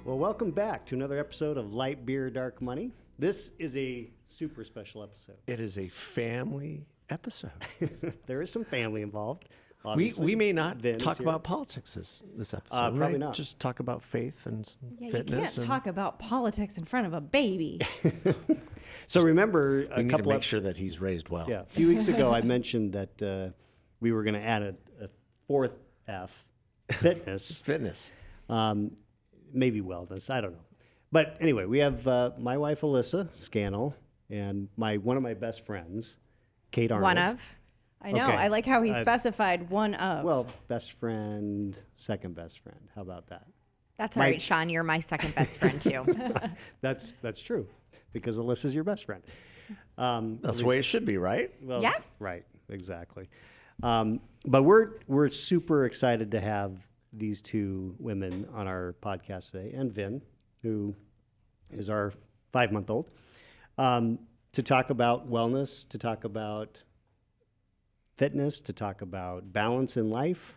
Well, welcome back to another episode of Light Beer, Dark Money. This is a super special episode. It is a family episode. There is some family involved. We may not Vin talk is here. about politics this episode. Probably right? not. Just talk about faith and Yeah, fitness. you can't talk about politics in front of a baby. So remember We a need couple to make of sure that he's raised well. a few weeks ago I mentioned that we were going to add a fourth F, fitness, Fitness. maybe wellness. I don't know. But anyway, we have my wife Elissa Scannell and one of my best friends, Kate Arnold. One of. I know. Okay. I like how he I- specified one of. Well, best friend, second best friend. How about that? That's all My- right, Sean. You're my second best friend, too. That's true, because Alyssa's your best friend. That's the way it should be, right? Well, Yeah. Right. Exactly. But we're super excited to have these two women on our podcast today, and Vin, who is our 5-month-old, to talk about wellness, to talk about fitness, to talk about balance in life.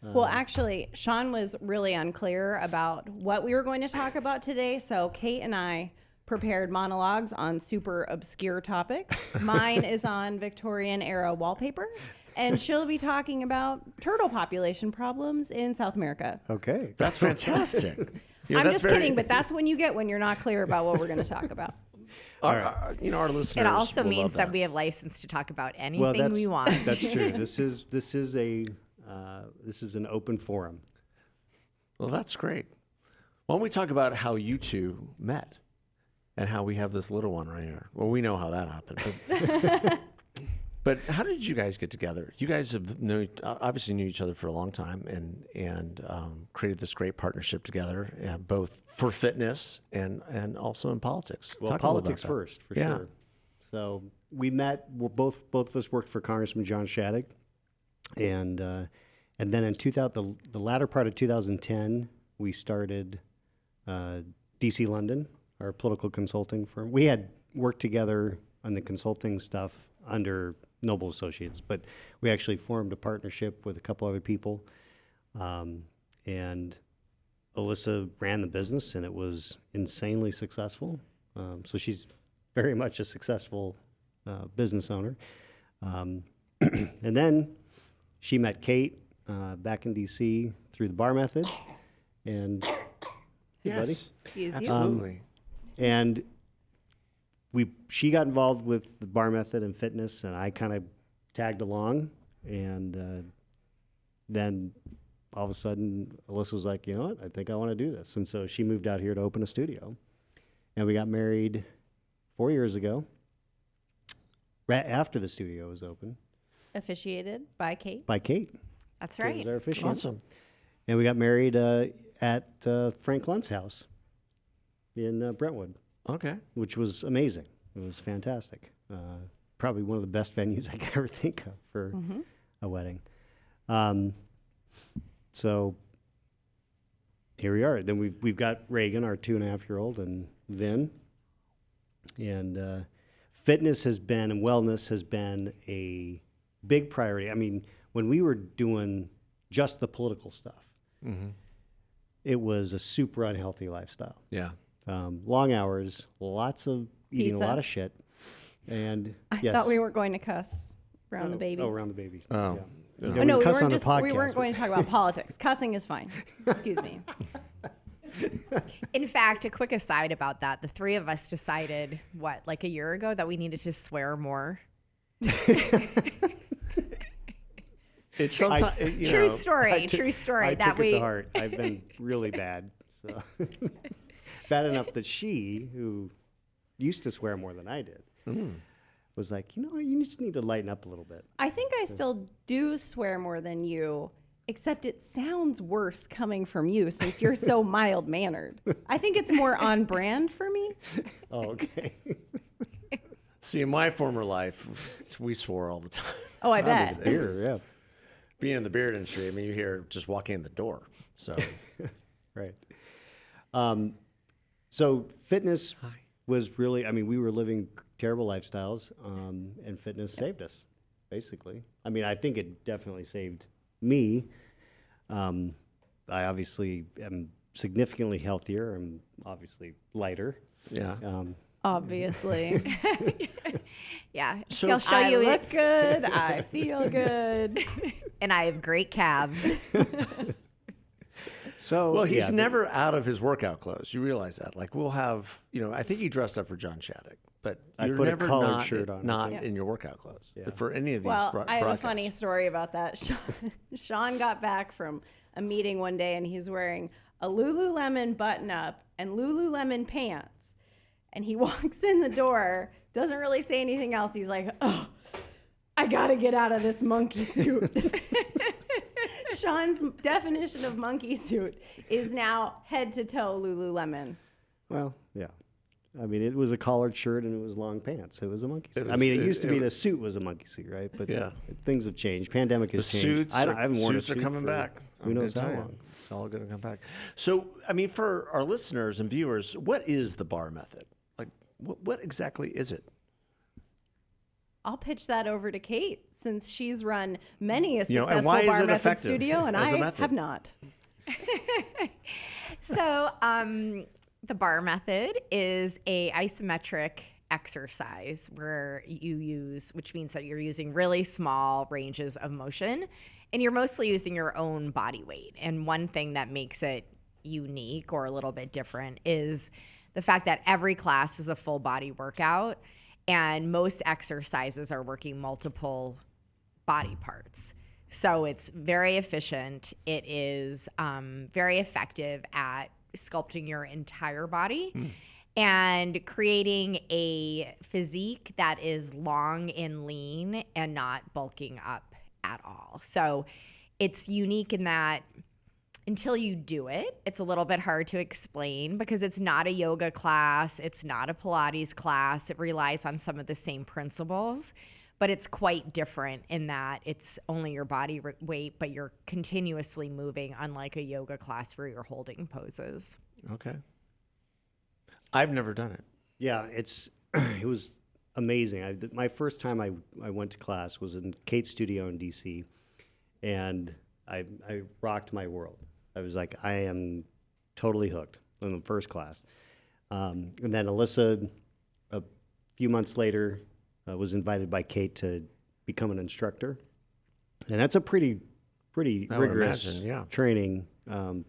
Well, actually, Sean was really unclear about what we were going to talk about today. So Kate and I prepared monologues on super obscure topics. Mine is on Victorian era wallpaper, and she'll be talking about turtle population problems in South America. Okay. That's fantastic. You know, I'm that's just kidding, but that's when you get when you're not clear about what we're going to talk about. our listeners. It also will means love that we have license to talk about anything Well, we want. that's true. This is an open forum. Well, that's great. Why don't we talk about how you two met and how we have this little one right here? Well, we know how that happened. But how did you guys get together? You guys have obviously knew each other for a long time and created this great partnership together, both for fitness and also in politics. Well, Talk a little politics about that. first, for Yeah. sure. So we met. Both of us worked for Congressman John Shattuck, and then in the latter part of 2010, we started DC London, our political consulting firm. We had worked together on the consulting stuff under Noble Associates, but we actually formed a partnership with a couple other people, and Elissa ran the business, and it was insanely successful. So she's very much a successful business owner. And then she met Kate back in DC through the bar method, and hey, buddy. Yes, Excuse you. absolutely. And she got involved with the bar method and fitness, and I kind of tagged along. And then all of a sudden, Elissa was like, you know what, I think I want to do this. And so she moved out here to open a studio. And we got married 4 years ago, right after the studio was open, Officiated by Kate. by Kate. That's Kate was right. our officiant. Awesome. And we got married at Frank Lunt's house in Brentwood, Okay. which was amazing. It was fantastic. Probably one of the best venues I could ever think of for a wedding. So here we are. Then we've got Reagan, our 2.5-year-old, and Vin. And fitness has been, and wellness has been a big priority. I mean, when we were doing just the political stuff, it was a super unhealthy lifestyle. Yeah. Long hours, lots of eating Pizza. a lot of shit. And I yes. thought we weren't going to cuss around the baby. Oh, around the baby. Oh. Yeah. Yeah. Yeah, Oh, no, we we cuss weren't, on the just, podcast. we weren't going to talk about politics. Cussing is fine. Excuse me. In fact, a quick aside about that. The three of us decided, like a year ago, that we needed to swear more. It's sometimes True story. I True story. I that took we it to heart. I've been really bad. So. Bad enough that she, who used to swear more than I did, was like, you just need to lighten up a little bit. I think I still do swear more than you, except it sounds worse coming from you since you're so mild-mannered. I think it's more on brand for me. Oh, okay. See, in my former life, we swore all the time. Oh, I bet. Beer, yeah. Being in the beer industry, I mean, you hear just walking in the door. So, Right. So fitness was really, I mean, we were living terrible lifestyles, and fitness saved us, basically. I mean, I think it definitely saved me. I obviously am significantly healthier. I'm obviously lighter. Yeah. Obviously. Yeah. So He'll show I you look good. I feel good. and I have great calves. So Well, he's yeah, never out of his workout clothes. You realize that? Like we'll have, I think he dressed up for John Shattuck, but I you're put a never collared not, shirt on, I not think. in your workout clothes Yeah. for any of these. Well, I have a broadcasts. funny story about that. Sean got back from a meeting one day and he's wearing a Lululemon button up and Lululemon pants. And he walks in the door, doesn't really say anything else. He's like, oh, I got to get out of this monkey suit. Sean's definition of monkey suit is now head to toe Lululemon. Well, yeah. I mean, it was a collared shirt and it was long pants. It was a monkey suit. was- I mean, it it- used to it be was- the suit was a monkey suit, right? But Yeah. things have changed. Pandemic The has changed. suits, I haven't worn a suits are suit coming for back. Who I'm knows gonna how tell you. long? It's all going to come back. So, I mean, for our listeners and viewers, what is the bar method? Like, what exactly is it? I'll pitch that over to Kate since she's run many a You know, and successful why is bar it method effective studio, and as a I method? have not. So, the bar method is a isometric exercise where you use, which means that you're using really small ranges of motion and you're mostly using your own body weight. And one thing that makes it unique or a little bit different is the fact that every class is a full body workout and most exercises are working multiple body parts. So it's very efficient. It is very effective at sculpting your entire body and creating a physique that is long and lean and not bulking up at all. So it's unique in that until you do it, it's a little bit hard to explain because it's not a yoga class. It's not a Pilates class. It relies on some of the same principles, but it's quite different in that it's only your body weight, but you're continuously moving, unlike a yoga class where you're holding poses. Okay. I've never done it. Yeah, it was amazing. My first time I went to class was in Kate's studio in DC, and I rocked my world. I was like, I am totally hooked in the first class. And then Elissa, a few months later, was invited by Kate to become an instructor, and that's a pretty I would rigorous imagine, yeah. training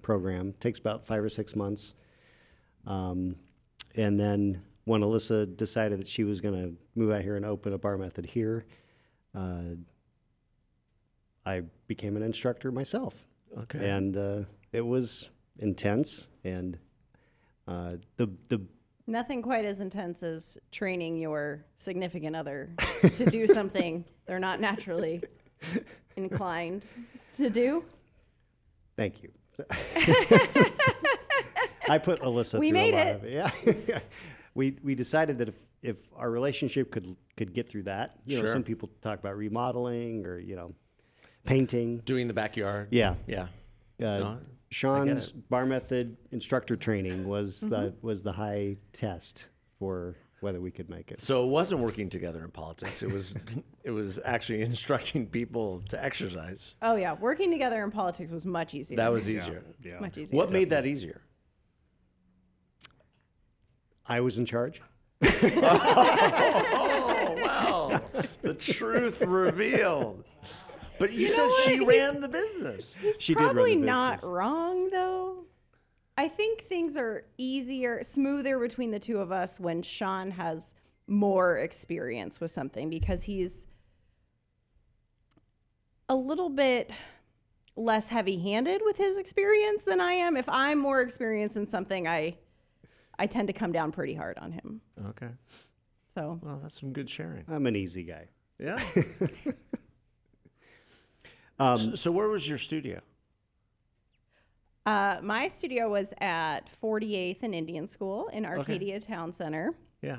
program. Takes about 5 or 6 months. And then when Elissa decided that she was going to move out here and open a bar method here, I became an instructor myself. Okay. And it was intense. And the Nothing quite as intense as training your significant other to do something they're not naturally inclined to do. thank you. I put Elissa We through made a lot it. of it. Yeah. We decided that if our relationship could get through that, Sure. some people talk about remodeling or painting. Doing the backyard. Yeah. Yeah. Uh, Sean's bar method instructor training was the high test for whether we could make it. So it wasn't working together in politics. It was actually instructing people to exercise. Oh yeah, working together in politics was much easier. That was easier. Yeah. much easier. What made that easier? I was in charge. Oh, wow. The truth revealed. But you said she ran the business. She did run the Probably business. not wrong though. I think things are easier, smoother between the two of us when Sean has more experience with something because he's a little bit less heavy-handed with his experience than I am. If I'm more experienced in something, I tend to come down pretty hard on him. Okay. So Well, that's some good sharing. I'm an easy guy. Yeah. So where was your studio? my studio was at 48th and Indian School in Arcadia Town Center. Yeah.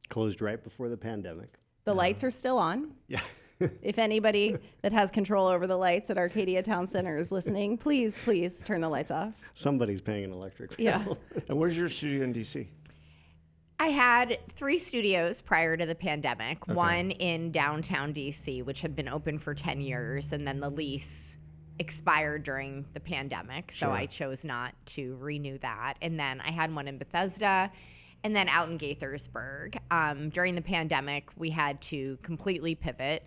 Closed right before the pandemic. The lights are still on. Yeah. If anybody that has control over the lights at Arcadia Town Center is listening, please turn the lights off. Somebody's paying an electric bill. Yeah. And where's your studio in D.C.? I had 3 studios prior to the pandemic, one in downtown DC, which had been open for 10 years, and then the lease expired during the pandemic, so Sure. I chose not to renew that. And then I had one in Bethesda and then out in Gaithersburg. During the pandemic, we had to completely pivot,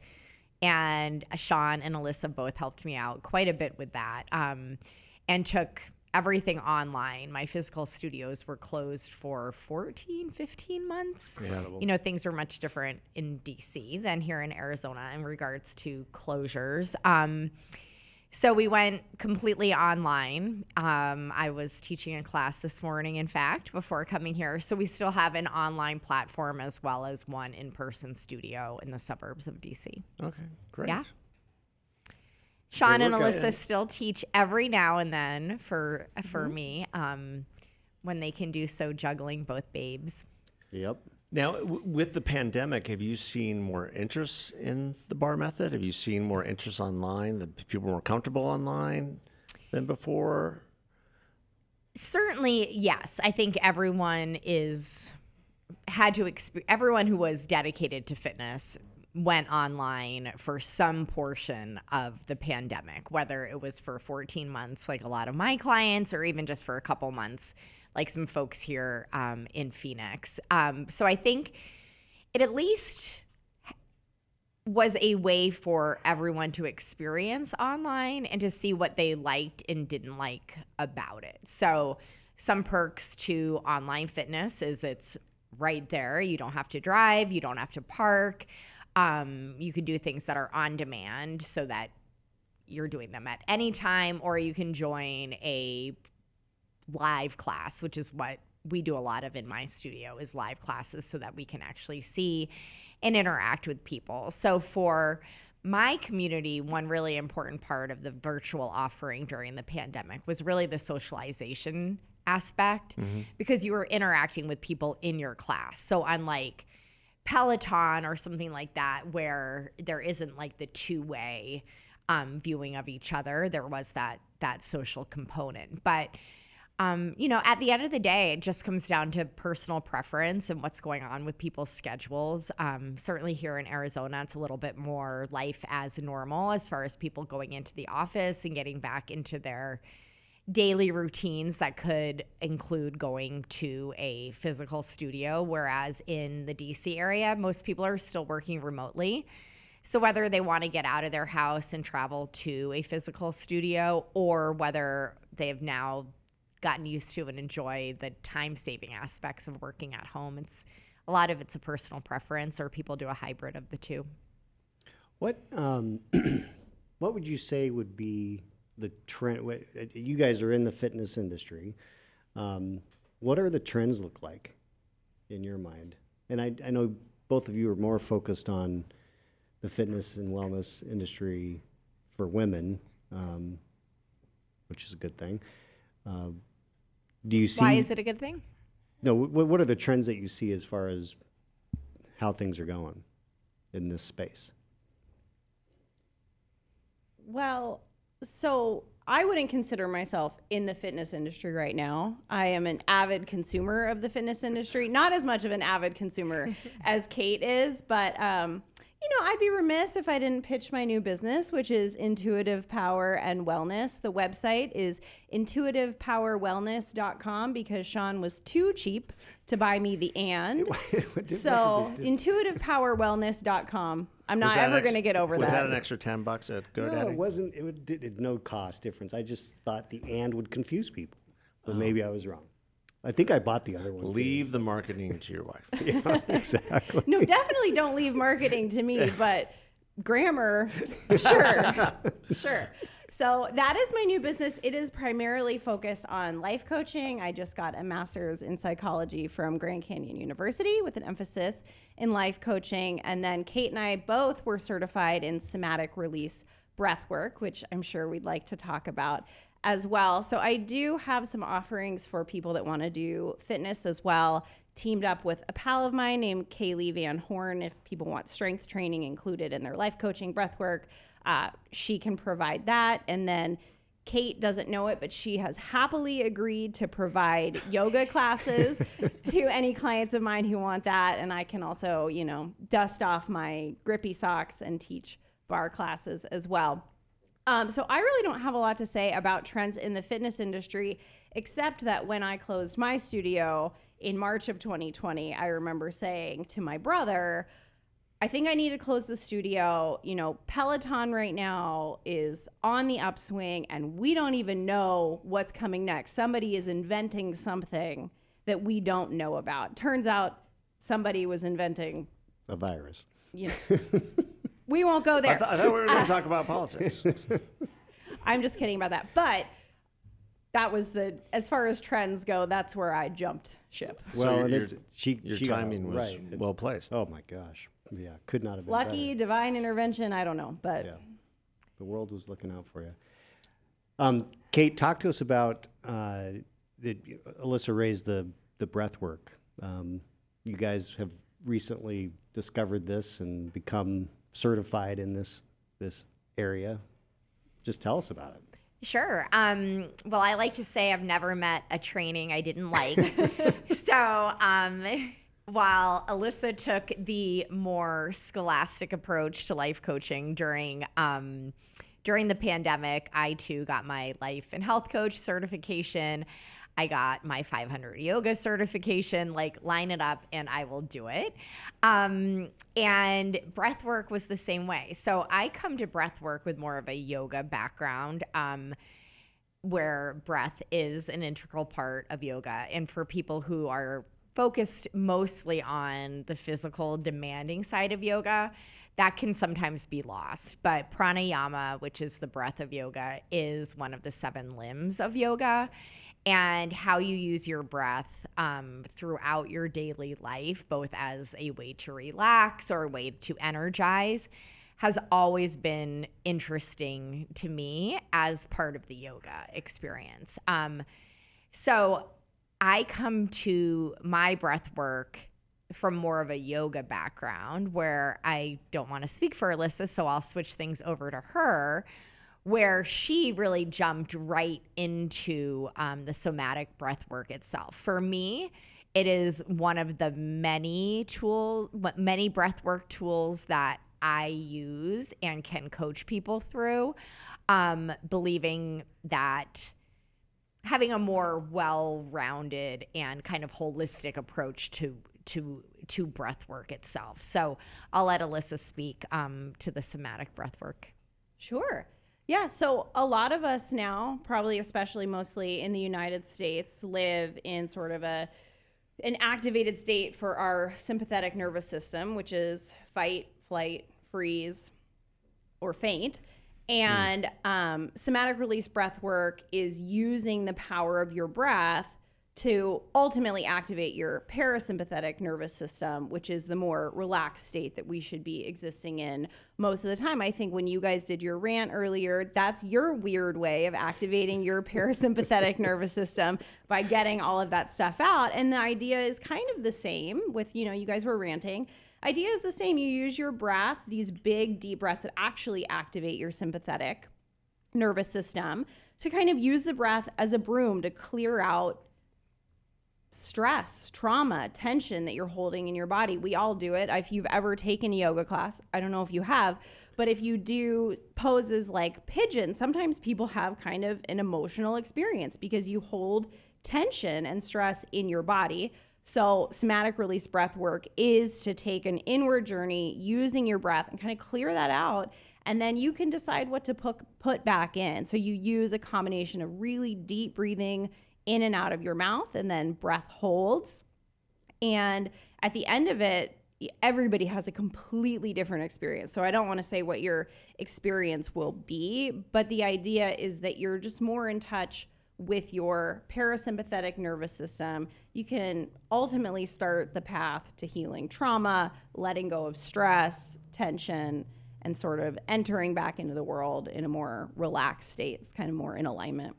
and Sean and Elissa both helped me out quite a bit with that, and took everything online. My physical studios were closed for 14, 15 months. Incredible. You know, things were much different in DC than here in Arizona in regards to closures. So we went completely online. I was teaching a class this morning, in fact, before coming here. So we still have an online platform as well as one in-person studio in the suburbs of DC. Okay, great. Yeah. Sean and workout. Elissa still teach every now and then for me, when they can do so, juggling both babes. Yep. Now, with the pandemic, have you seen more interest in the bar method? Have you seen more interest online? The people more comfortable online than before? Certainly, yes. I think everyone everyone who was dedicated to fitness went online for some portion of the pandemic, whether it was for 14 months, like a lot of my clients, or even just for a couple months, like some folks here in Phoenix. So I think it at least was a way for everyone to experience online and to see what they liked and didn't like about it. So some perks to online fitness is it's right there. You don't have to drive. You don't have to park. You can do things that are on demand so that you're doing them at any time, or you can join a live class, which is what we do a lot of in my studio, is live classes so that we can actually see and interact with people. So for my community, one really important part of the virtual offering during the pandemic was really the socialization aspect, because you were interacting with people in your class. So unlike Peloton or something like that, where there isn't like the two-way viewing of each other, there was that social component. But at the end of the day, it just comes down to personal preference and what's going on with people's schedules. Certainly here in Arizona, it's a little bit more life as normal as far as people going into the office and getting back into their daily routines that could include going to a physical studio, whereas in the DC area, most people are still working remotely. So whether they want to get out of their house and travel to a physical studio, or whether they have now gotten used to and enjoy the time-saving aspects of working at home, a lot of it's a personal preference, or people do a hybrid of the two. What what would you say would be the trend? You guys are in the fitness industry. What are the trends look like in your mind? And I know both of you are more focused on the fitness and wellness industry for women, which is a good thing. Do you see? Why is it a good thing? No. What are the trends that you see as far as how things are going in this space? Well, so I wouldn't consider myself in the fitness industry right now. I am an avid consumer of the fitness industry, not as much of an avid consumer as Kate is, but I'd be remiss if I didn't pitch my new business, which is Intuitive Power and Wellness. The website is intuitivepowerwellness.com, because Sean was too cheap to buy me the and. So intuitivepowerwellness.com. I'm not ever going to get over that. Was that an extra $10 at GoDaddy? No, it wasn't. It no cost difference. I just thought the and would confuse people, but maybe I was wrong. I think I bought the other one. Leave the marketing to your wife. Yeah, exactly. No, definitely don't leave marketing to me, but grammar, sure. So that is my new business. It is primarily focused on life coaching. I just got a master's in psychology from Grand Canyon University with an emphasis in life coaching. And then Kate and I both were certified in somatic release breathwork, which I'm sure we'd like to talk about as well. So I do have some offerings for people that want to do fitness as well, teamed up with a pal of mine named Kaylee Van Horn. If people want strength training included in their life coaching breathwork, she can provide that. And then Kate doesn't know it, but she has happily agreed to provide yoga classes to any clients of mine who want that. And I can also, dust off my grippy socks and teach bar classes as well. So I really don't have a lot to say about trends in the fitness industry, except that when I closed my studio in March of 2020, I remember saying to my brother, I think I need to close the studio. You know, Peloton right now is on the upswing and we don't even know what's coming next. Somebody is inventing something that we don't know about. Turns out somebody was inventing A virus. you know, we won't go there. I thought we were going to talk about politics. I'm just kidding about that. But that was as far as trends go, that's where I jumped ship. Well, and your she got it timing was right. well placed. Oh my gosh. Yeah, could not have been Lucky, better. divine intervention, I don't know. But Yeah, the world was looking out for you. Kate, talk to us about Elissa raised the breath work. You guys have recently discovered this and become certified in this area. Just tell us about it. Sure. Well, I like to say I've never met a training I didn't like. So, while Elissa took the more scholastic approach to life coaching during the pandemic, I too got my life and health coach certification. I got my 500 yoga certification, like line it up and I will do it. And breathwork was the same way. So I come to breathwork with more of a yoga background, where breath is an integral part of yoga. And for people who are focused mostly on the physical demanding side of yoga, that can sometimes be lost. But pranayama, which is the breath of yoga, is one of the 7 limbs of yoga. And how you use your breath throughout your daily life, both as a way to relax or a way to energize, has always been interesting to me as part of the yoga experience. So I come to my breath work from more of a yoga background, where I don't want to speak for Elissa, so I'll switch things over to her, where she really jumped right into the somatic breath work itself. For me, it is one of the many breath work tools that I use and can coach people through, believing that having a more well-rounded and kind of holistic approach to breath work itself. So I'll let Elissa speak to the somatic breath work. sure. Yeah, so a lot of us now, probably especially mostly in the United States, live in sort of an activated state for our sympathetic nervous system, which is fight, flight, freeze, or faint. And somatic release breath work is using the power of your breath to ultimately activate your parasympathetic nervous system, which is the more relaxed state that we should be existing in most of the time. I think when you guys did your rant earlier, that's your weird way of activating your parasympathetic nervous system by getting all of that stuff out. And the idea is kind of the same with, you guys were ranting. Idea is the same. You use your breath, these big, deep breaths that actually activate your sympathetic nervous system, to kind of use the breath as a broom to clear out stress, trauma, tension that you're holding in your body. We all do it. If you've ever taken a yoga class, I don't know if you have, but if you do poses like pigeon, sometimes people have kind of an emotional experience because you hold tension and stress in your body. So somatic release breath work is to take an inward journey using your breath and kind of clear that out. And then you can decide what to put back in. So you use a combination of really deep breathing in and out of your mouth, and then breath holds. And at the end of it, everybody has a completely different experience. So I don't want to say what your experience will be, but the idea is that you're just more in touch with your parasympathetic nervous system. You can ultimately start the path to healing trauma, letting go of stress, tension, and sort of entering back into the world in a more relaxed state. It's kind of more in alignment.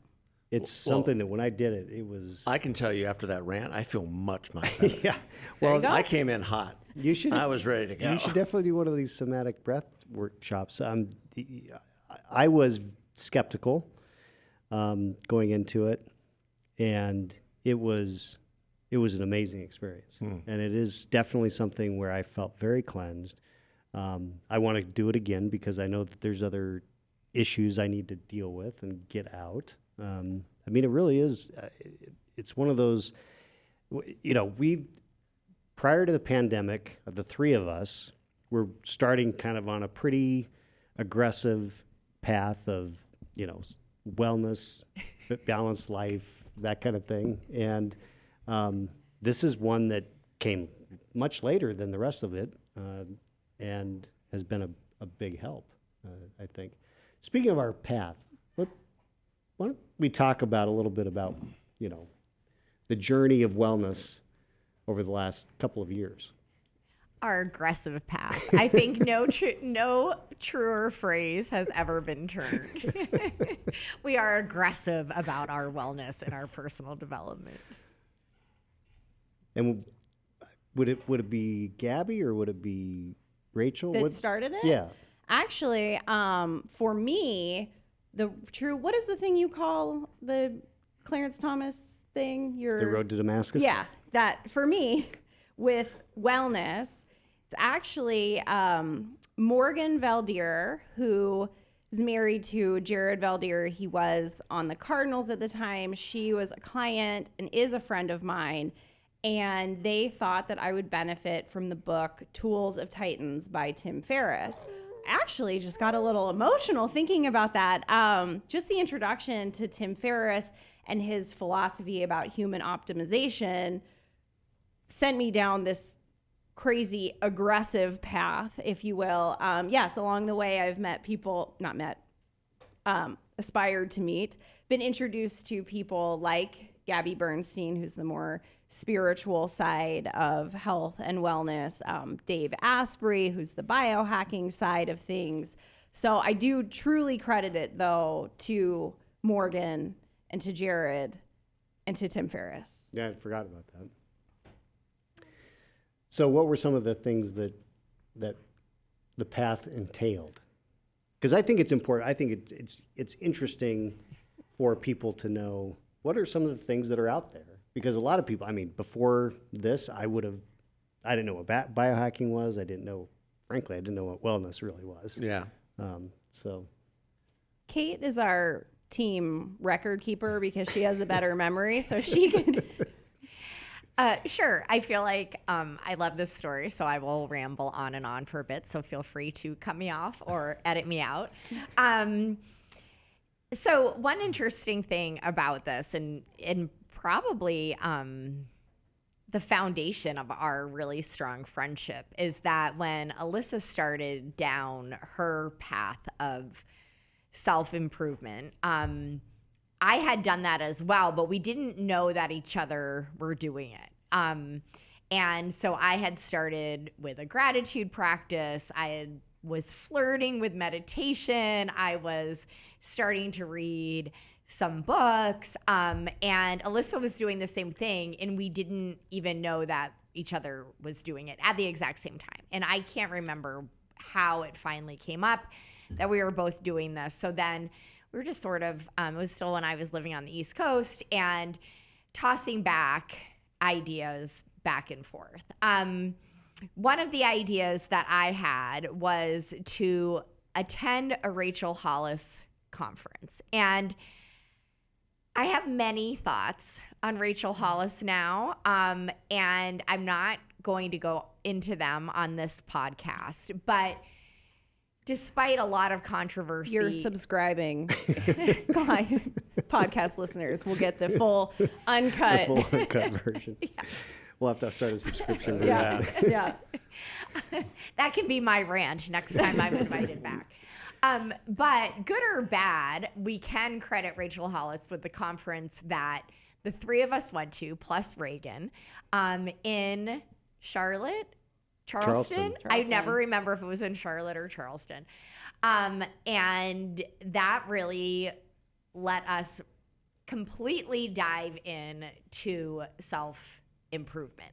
It's something that when I did it, it was. I can tell you after that rant, I feel much better. Yeah. There you Well, go. I came in hot. you should. I was ready to go. You should definitely do one of these somatic breath workshops. I was skeptical going into it, and it was an amazing experience. And it is definitely something where I felt very cleansed. I want to do it again because I know that there's other issues I need to deal with and get out. I mean, it really is. It's one of those. We prior to the pandemic, the three of us were starting kind of on a pretty aggressive path of wellness, balanced life, that kind of thing. And this is one that came much later than the rest of it, and has been a big help, I think. Speaking of our path, why don't we talk about a little bit about, the journey of wellness over the last couple of years? Our aggressive path. I think no truer phrase has ever been turned. We are aggressive about our wellness and our personal development. And would it be Gabby or would it be Rachel? That started it? Yeah. Actually, for me, what is the thing you call the Clarence Thomas thing? The road to Damascus? Yeah, that for me, with wellness, it's actually Morgan Valdir, who is married to Jared Valdir. He was on the Cardinals at the time. She was a client and is a friend of mine. And they thought that I would benefit from the book Tools of Titans by Tim Ferriss. Actually just got a little emotional thinking about that. Just the introduction to Tim Ferriss and his philosophy about human optimization sent me down this crazy aggressive path, if you will. Yes, along the way I've met people, aspired to meet, been introduced to people like Gabby Bernstein, who's the more spiritual side of health and wellness, Dave Asprey, who's the biohacking side of things. So I do truly credit it, though, to Morgan and to Jared and to Tim Ferriss. Yeah, I forgot about that. So what were some of the things that the path entailed? Because I think it's important. I think it's interesting for people to know what are some of the things that are out there. Because a lot of people, before this, I didn't know what biohacking was. Frankly, I didn't know what wellness really was. Yeah. So Kate is our team record keeper because she has a better memory, so she can. Sure. I feel like I love this story, so I will ramble on and on for a bit. So feel free to cut me off or edit me out. So one interesting thing about this, and probably the foundation of our really strong friendship, is that when Elissa started down her path of self-improvement, I had done that as well, but we didn't know that each other were doing it. And so I had started with a gratitude practice. Was flirting with meditation. I was starting to read some books. And Elissa was doing the same thing, and we didn't even know that each other was doing it at the exact same time. And I can't remember how it finally came up that we were both doing this. So then we were just sort of, it was still when I was living on the East Coast, and tossing back ideas back and forth. One of the ideas that I had was to attend a Rachel Hollis conference. And I have many thoughts on Rachel Hollis now, and I'm not going to go into them on this podcast. But despite a lot of controversy, You're subscribing. Podcast listeners will get the full uncut. the full uncut version. Yeah. We'll have to start a subscription. Yeah. That can be my rant next time I'm invited back. But good or bad, we can credit Rachel Hollis with the conference that the three of us went to, plus Reagan, in Charlotte, Charleston. I never remember if it was in Charlotte or Charleston. And that really let us completely dive in to self-improvement.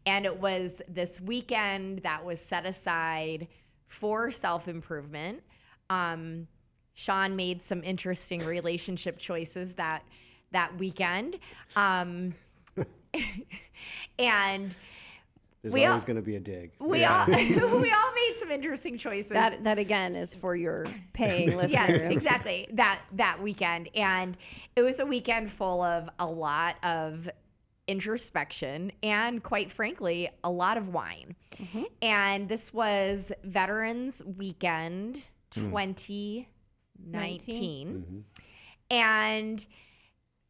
And it was this weekend that was set aside for self-improvement. Sean made some interesting relationship choices that weekend. And There's We all- always going to be a dig. We all made some interesting choices. That again is for your paying listeners. Yes, exactly. That weekend. And it was a weekend full of a lot of introspection and, quite frankly, a lot of wine. Mm-hmm. And this was Veterans Weekend 2019. And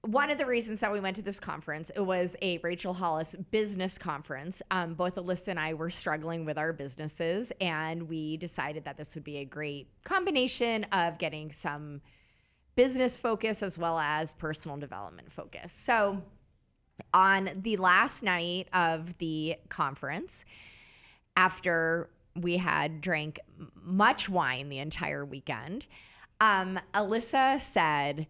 one of the reasons that we went to this conference, it was a Rachel Hollis business conference. Both Elissa and I were struggling with our businesses, and we decided that this would be a great combination of getting some business focus as well as personal development focus. So on the last night of the conference, after we had drank much wine the entire weekend, Elissa said,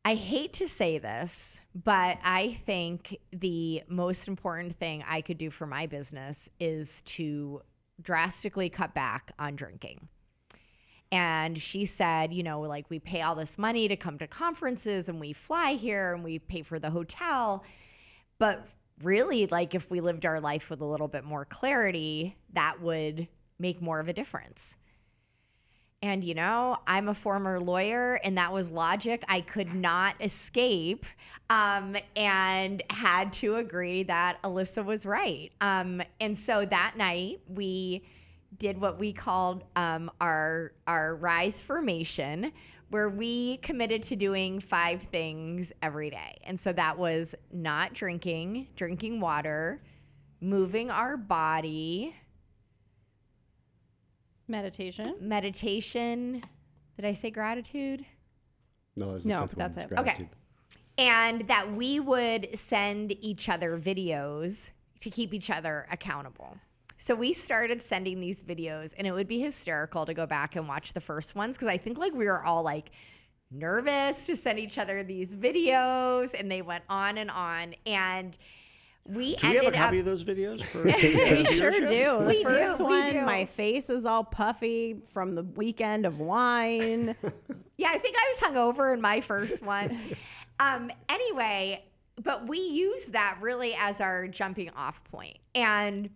I hate to say this, but I think the most important thing I could do for my business is to drastically cut back on drinking. And she said, you know, like we pay all this money to come to conferences and we fly here and we pay for the hotel. But really, like if we lived our life with a little bit more clarity, that would make more of a difference. And, you know, I'm a former lawyer, and that was logic I could not escape, and had to agree that Elissa was right. And so that night, we did what we called our Rise Formation, where we committed to doing 5 things every day. And so that was not drinking, drinking water, moving our body, meditation. Did I say gratitude? No, that's the No, fifth that's one. it. Gratitude. And that we would send each other videos to keep each other accountable. So we started sending these videos, and it would be hysterical to go back and watch the first ones, because I think like we were all like nervous to send each other these videos, and they went on and on. And we Do we have a ended copy up of those videos? For We sure viewership? do. We The first do, we one, do. my face is all puffy from the weekend of wine. Yeah, I think I was hungover in my first one. Anyway, but we used that really as our jumping off point. And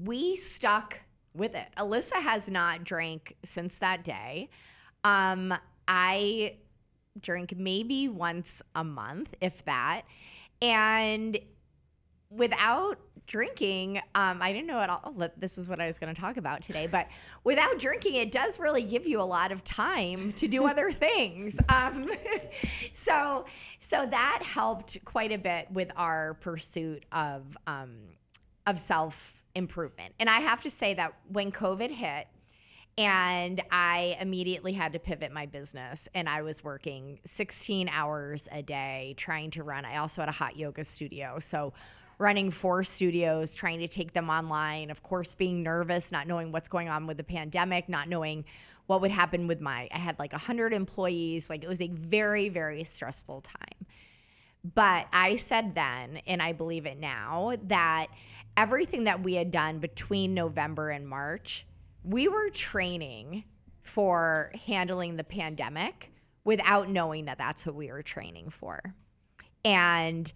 we stuck with it. Elissa has not drank since that day. I drink maybe once a month, if that. And without drinking, I didn't know at all this is what I was going to talk about today, but without drinking, it does really give you a lot of time to do other things. So that helped quite a bit with our pursuit of self-improvement. And I have to say that when COVID hit, and I immediately had to pivot my business, and I was working 16 hours a day trying to run. I also had a hot yoga studio. So running 4 studios, trying to take them online, of course, being nervous, not knowing what's going on with the pandemic, not knowing what would happen with I had like 100 employees. Like it was a very, very stressful time. But I said then, and I believe it now, that everything that we had done between November and March, we were training for handling the pandemic without knowing that that's what we were training for. And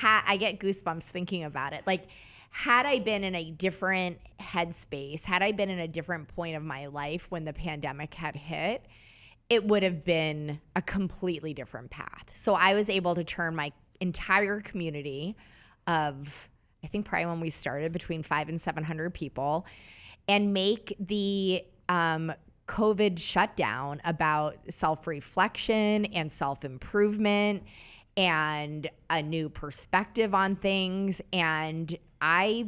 I get goosebumps thinking about it. Like, had I been in a different headspace, had I been in a different point of my life when the pandemic had hit, it would have been a completely different path. So I was able to turn my entire community of, I think probably when we started, between 500 and 700 people, and make the COVID shutdown about self-reflection and self-improvement and a new perspective on things. And I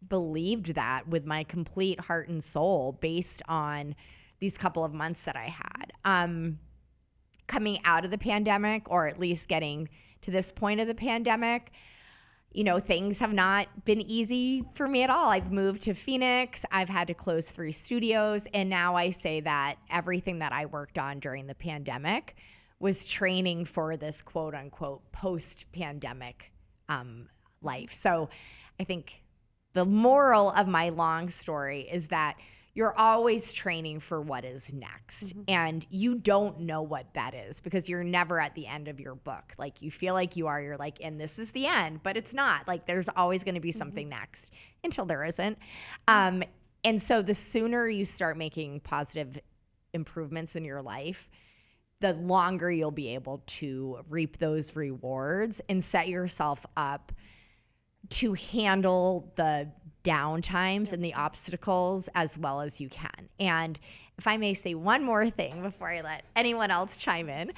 believed that with my complete heart and soul based on these couple of months that I had. Coming out of the pandemic, or at least getting to this point of the pandemic, you know, things have not been easy for me at all. I've moved to Phoenix. I've had to close 3 studios. And now I say that everything that I worked on during the pandemic was training for this quote unquote post-pandemic life. So I think the moral of my long story is that you're always training for what is next. And you don't know what that is because you're never at the end of your book. Like you feel like you're like, and this is the end, but it's not. Like there's always going to be something next until there isn't. And so the sooner you start making positive improvements in your life, the longer you'll be able to reap those rewards and set yourself up to handle the down times and the obstacles as well as you can. And if I may say one more thing before I let anyone else chime in,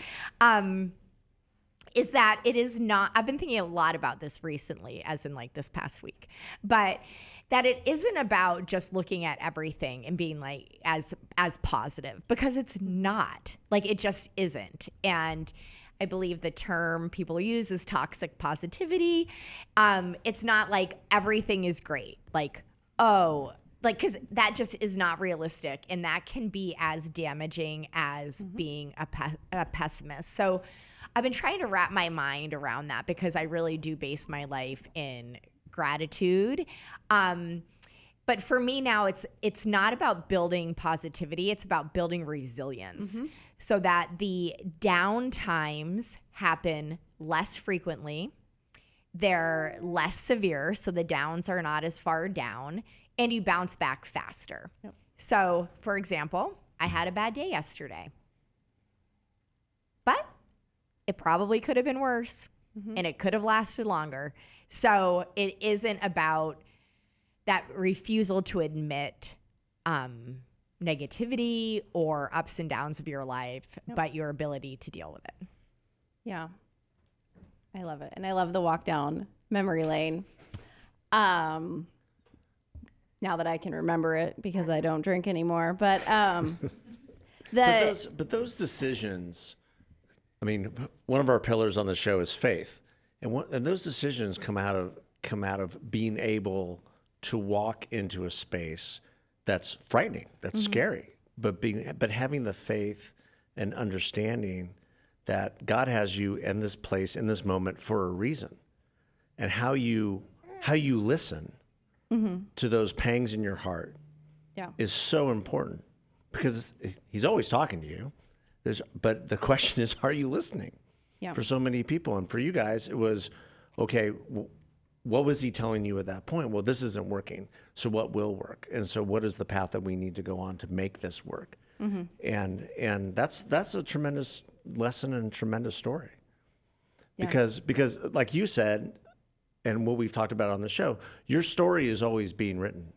is that it is not, I've been thinking a lot about this recently, as in like this past week, but that it isn't about just looking at everything and being like as positive, because it's not. Like it just isn't. And I believe the term people use is toxic positivity. It's not like everything is great. Like, oh, like, because that just is not realistic. And that can be as damaging as being a pessimist. So I've been trying to wrap my mind around that because I really do base my life in gratitude. But for me now, it's not about building positivity. It's about building resilience so that the down times happen less frequently. They're less severe, so the downs are not as far down, and you bounce back faster. Yep. So, for example, I had a bad day yesterday, but it probably could have been worse, and it could have lasted longer. So it isn't about that refusal to admit negativity or ups and downs of your life, but your ability to deal with it. Yeah. I love it. And I love the walk down memory lane. Now that I can remember it because I don't drink anymore. But but those decisions, I mean, one of our pillars on the show is faith. And those decisions come out of being able to walk into a space that's frightening, that's scary, but having the faith and understanding that God has you in this place, in this moment for a reason, and how you listen to those pangs in your heart is so important, because He's always talking to you. But the question is, are you listening? Yeah. For so many people, and for you guys, it was, okay, what was He telling you at that point? Well, this isn't working, so what will work? And so what is the path that we need to go on to make this work? And that's a tremendous lesson and tremendous story. Because like you said, and what we've talked about on the show, your story is always being written.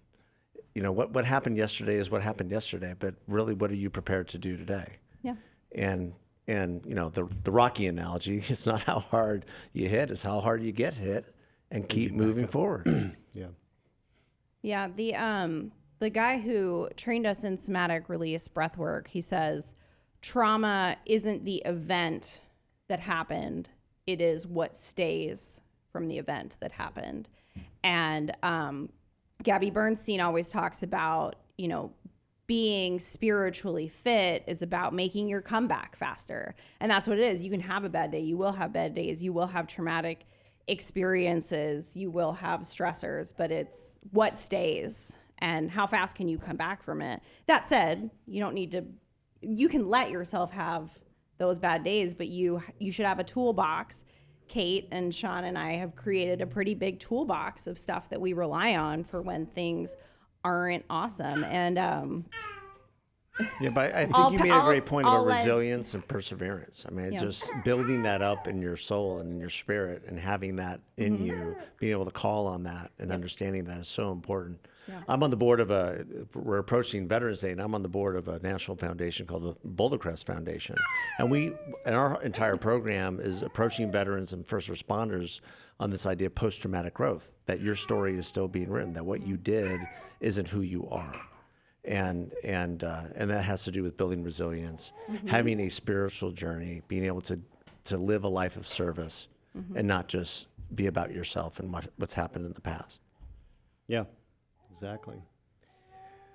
You know, what happened yesterday is what happened yesterday, but really, what are you prepared to do today? Yeah. And you know, the Rocky analogy, it's not how hard you hit, it's how hard you get hit and keep moving forward. Yeah, the guy who trained us in somatic release breathwork, he says, trauma isn't the event that happened, it is what stays from the event that happened. And Gabby Bernstein always talks about, you know, being spiritually fit is about making your comeback faster. And that's what it is. You can have a bad day. You will have bad days. You will have traumatic experiences. You will have stressors, but it's what stays and how fast can you come back from it. That said, you can let yourself have those bad days, but you should have a toolbox. Kate and Sean and I have created a pretty big toolbox of stuff that we rely on for when things aren't awesome. And but I think you made a great point about resilience and perseverance. I mean, just building that up in your soul and in your spirit, and having that in you, being able to call on that and understanding that is so important. I'm on the board of we're approaching Veterans Day, and I'm on the board of a national foundation called the Boulder Crest Foundation. And our entire program is approaching veterans and first responders on this idea of post-traumatic growth, that your story is still being written, that what you did isn't who you are. And that has to do with building resilience, having a spiritual journey, being able to live a life of service, and not just be about yourself and what's happened in the past. Yeah, exactly.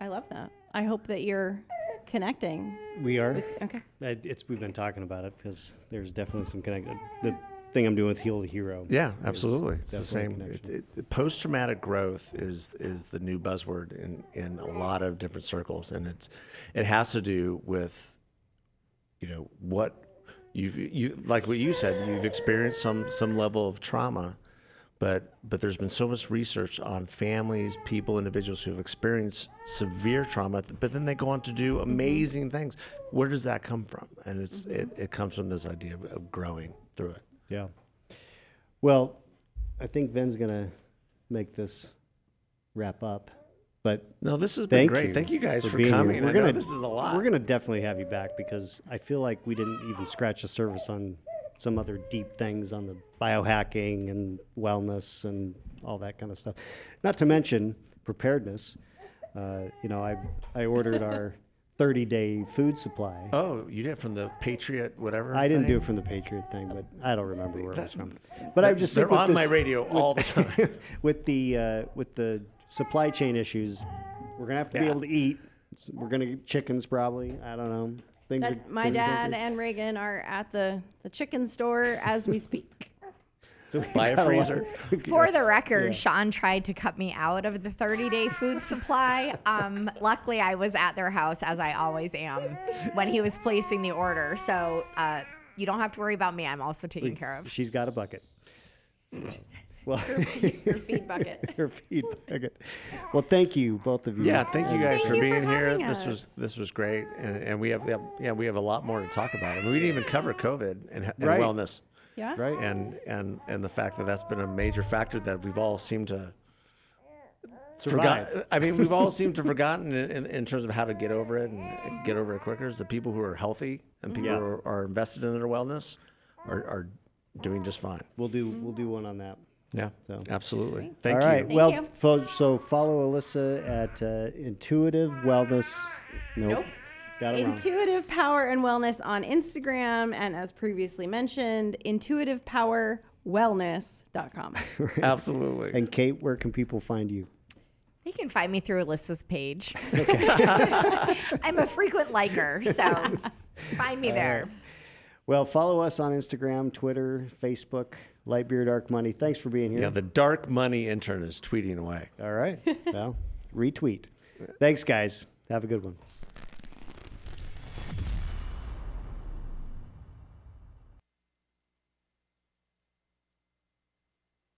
I love that. I hope that you're connecting. We are. Okay. We've been talking about it because there's definitely some connection. thing I'm doing with Heal the Hero. Yeah, is absolutely. It's the definitely a same. connection. Post-traumatic growth is the new buzzword in a lot of different circles, and it has to do with, what you like what you said. You've experienced some level of trauma, but there's been so much research on families, people, individuals who have experienced severe trauma, but then they go on to do amazing things. Where does that come from? And it comes from this idea of growing through it. Yeah. Well, I think Vin's going to make this wrap up. But No, this has been thank great. you Thank you guys for being here. coming. I know this is a lot. We're going to definitely have you back because I feel like we didn't even scratch the surface on some other deep things on the biohacking and wellness and all that kind of stuff. Not to mention preparedness. I ordered our 30-day food supply. Oh, you did it from the Patriot, whatever. I didn't do thing? it from the Patriot thing, but I don't remember where it was from. But I just They're think with on my this- radio all the time. with the supply chain issues, we're gonna have to be Yeah. able to eat. We're gonna get chickens probably. I don't know. Things are. My things are dad going and Reagan are at the chicken store as we speak. through. So we Buy a got lot- freezer. For the record, Yeah. Sean tried to cut me out of the 30-day food supply. Luckily, I was at their house, as I always am, when he was placing the order. So you don't have to worry about me. I'm also taken care of. She's got a bucket. Well, Your feed bucket. her feed bucket. Well, thank you, both of you. Yeah, thank you guys Thank for you being for here. having This was great, and we have a lot more to talk about. I mean, we didn't even cover COVID and Right. wellness, Yeah. Right. and the fact that that's been a major factor that we've all seemed to Survive. I mean, we've all seemed to have forgotten in terms of how to get over it and get over it quicker. Is the people who are healthy and people Yeah. who are invested in their wellness are doing just fine. We'll do one on that. Yeah, So. absolutely. All Thank you. right. Thank Well, you. so follow Elissa at Intuitive Wellness. Nope. Got it wrong. Intuitive Power and Wellness on Instagram, and as previously mentioned, intuitivepowerwellness.com. Absolutely. And Kate, where can people find you? You can find me through Elissa's page. I'm a frequent liker, so find me there. Well, follow us on Instagram, Twitter, Facebook, Lightbeard Dark Money. Thanks for being here. Yeah, the dark money intern is tweeting away. All right. Well, retweet. Thanks, guys. Have a good one.